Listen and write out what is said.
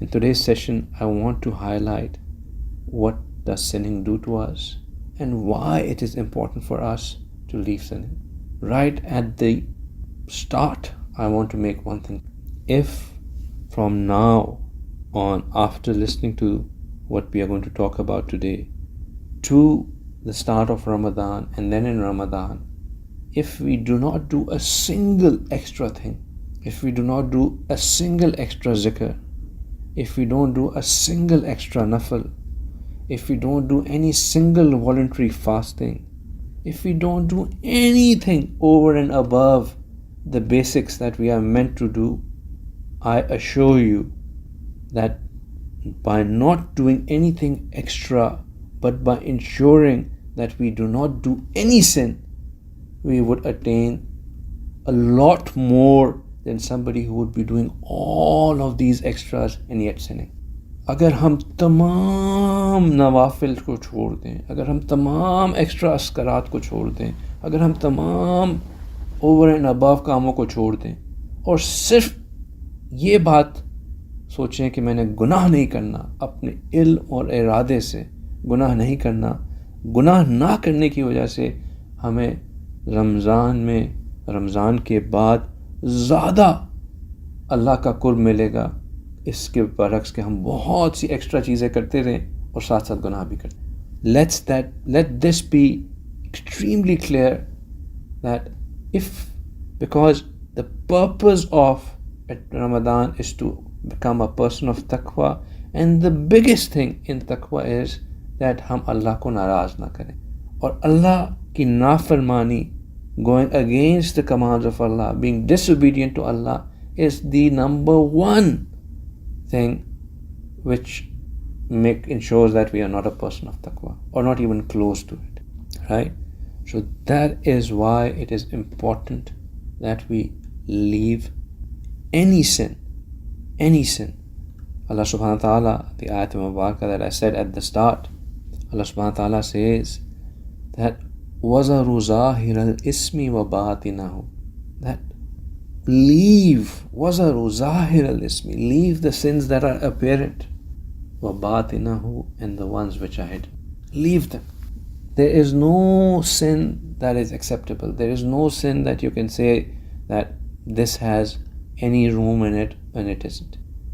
In today's session, I want to highlight what does sinning do to us and why it is important for us to leave sinning. Right at the start, I want to make one thing. If from now on, after listening to what we are going to talk about today, to the start of Ramadan and then in Ramadan, if we do not do a single extra thing, if we do not do a single extra zikr, if we don't do a single extra nafil, if we don't do any single voluntary fasting, if we don't do anything over and above the basics that we are meant to do, I assure you that by not doing anything extra, but by ensuring that we do not do any sin, we would attain a lot more than somebody who would be doing all of these extras and yet sinning. अगर हम तमाम नवाफिल को छोड़ दें, अगर हम तमाम extra अस्करात को छोड़ दें, अगर हम तमाम ओवर एंड अबव कामों को छोड़ दें और सिर्फ ये बात सोचें कि मैंने गुनाह नहीं करना, अपने इल्म और इरादे से गुनाह नहीं करना, गुनाह ना करने की वजह से हमें रमज़ान के बाद ज़्यादा अल्लाह का कुर्ब मिलेगा, इसके बरक्स के हम बहुत सी एक्स्ट्रा चीज़ें करते रहें और साथ साथ गुनाह भी करते. Let this be extremely clear that because the purpose of Ramadan is to become a person of taqwa, and the biggest thing in taqwa is that हम अल्लाह को नाराज़ ना करें. और अल्लाह की नाफरमानी, going against the commands of Allah, being disobedient to Allah, is the number one thing which ensures that we are not a person of taqwa or not even close to it, right? So that is why it is important that we leave any sin. Allah subhanahu wa ta'ala, the ayat mubarakah that I said at the start, Allah subhanahu wa ta'ala says that وَذَرُوا ظَاهِرَ الْإِسْمِ وَبَاطِنَهُ, that leave وَذَرُوا ظَاهِرَ الْإِسْمِ, leave the sins that are apparent, وَبَاطِنَهُ, and the ones which are hidden. Leave them. There is no sin that is acceptable. There is no sin that you can say that this has any room in it when it isn't.